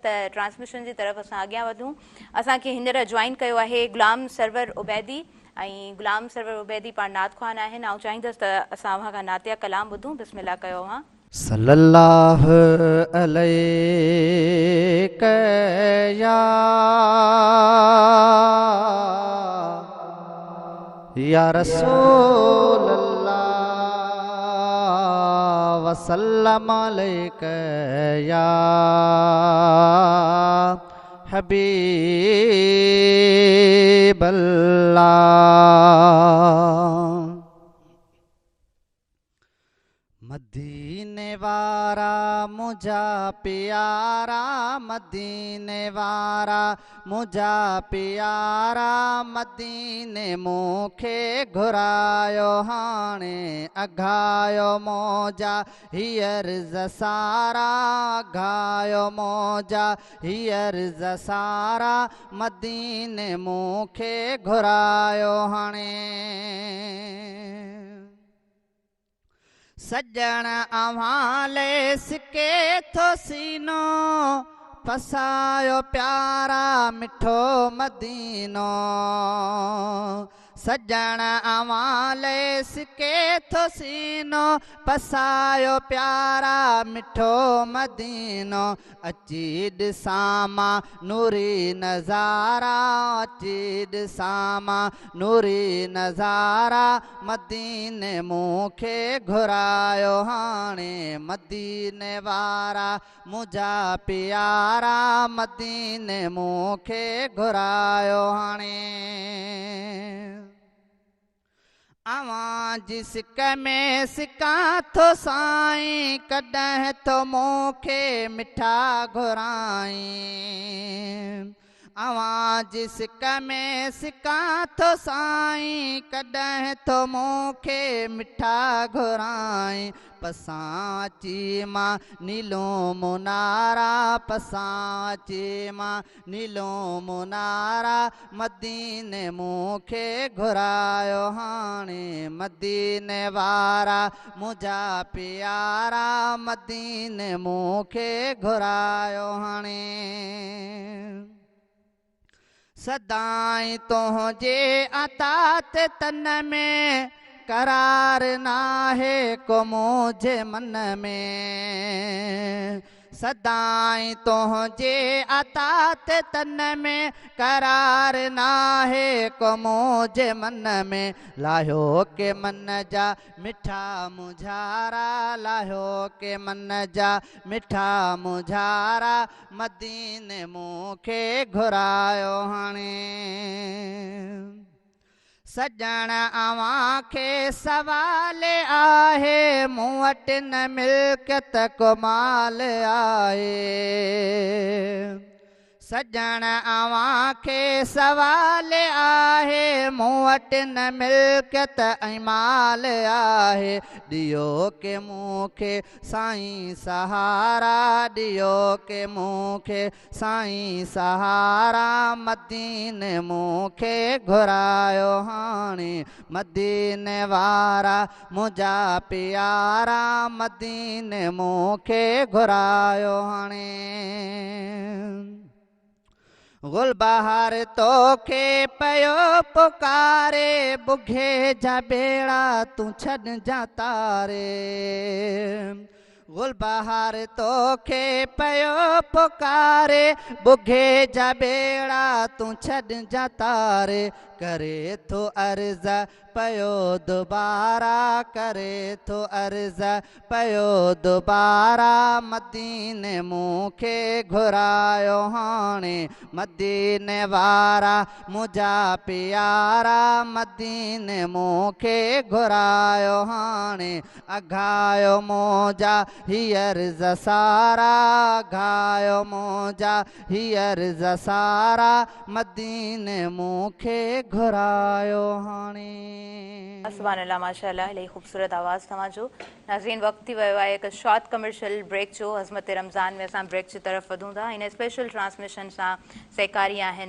त ट्रांसमिशन जी तरफ़ असां अॻियां वधूं। असांखे हींअर जॉइन कयो आहे गुलाम सरवर उबैदी ऐं गुलाम सरवर उबैदी पाण नात ख़्वान आहिनि। ऐं चाहींदसि त असां अव्हां खां नातिया कलाम ॿुधूं। बिस्मिल्लाह कयो अव्हां। सल्लल्लाहु अलैका या रसूल अल्लाह वसल्लम अलैका या हबीब अल्लाह। मदीने वारा मुझा प्यारा, मदीने वारा मुझा प्यारा, मदीने मूंखे घुरायो हाणे अघायो मौजा हीअर ज़सारा, अघायो मौजा हीअर ज़सारा, मदीने मूंखे घुरायो हाणे। सजण अव्हां ले सिके थो सीनो, फसायो प्यारा मिठो मदीनो। सजण अव्हां ले सिके थो सीनो, फसायो प्यारा मिठो मदीनो। अची ॾिसां मां नूरी नज़ारा, अची ॾिसां मां नूरी नज़ारा, मदीने मूंखे घुरायो हाणे मदीने वारा मुझा प्यारा, मदीने मूंखे घुरायो हाणे। अवां जी सिक में सिकां थो साईं, कॾहिं तो मूंखे मिठा घुराईं। अवां जी सिक में सिकां थो साईं, कॾहिं तो मूंखे मिठा घुराईं। पसां अची मां नीलो मुनारा, पसां अची मां नीलो मुनारा, मदीने मूंखे घुरायो हाणे मदीने वारा मुझा प्यारा, मदीने मूंखे घुरायो हाणे। सदाई तुंहिंजे अता ते तन में करार नाहे को मुझे मन में। सदाई तुंहिंजे अता ते तन में करार नाहे को मुझे मन में। लाहियो के मन जा मिठा मुझारा, लाहियो के मन जा मिठा मुझारा, मदीने मूंखे घुरायो हाणे। सजण अव्हां खे सवाल आहे, मूं वटि न मिल्कियत को माल आहे। सजण अव्हां खे सवाल आहे, मूं वटि न मिल्कियत ऐं माल आहे। ॾियो के मूंखे साईं सहारा, ॾियो के मूंखे साईं सहारा, मदीने मूंखे घुरायो हाणे मदीने वारा मुझा प्यारा, मदीने मूंखे घुरायो हाणे। गुलबहार तोखे पयो पुकारे, बुघे जा बेड़ा तूं छॾिजां तारे। गुलबहार तोखे पयो पुकारे, बुघे जा बेड़ा तूं छॾिजां तारे। करे थो अर्ज़ पयो दुबारा, करे थो अर्ज़ पयो दुबारा, मदीने मूंखे घुरायो हाणे मदीने वारा मुझा प्यारा, मदीने मूंखे घुरायो हाणे अघायो मौजा हीअर ज़सारा, अघायो मौजा हीअर ज़सारा, मदीने मूंखे घुरायो हाणे। सुभान अल्लाह, माशाअल्लाह, इलाही ख़ूबसूरत आवाज़ तव्हांजो। नाज़रीन, वक़्तु थी वियो आहे हिकु शॉर्ट कमर्शियल ब्रेक जो। हज़मत रमज़ान में असां ब्रेक जी तरफ़ वधूं था। हिन स्पेशल ट्रांसमिशन सां सहकारी आहिनि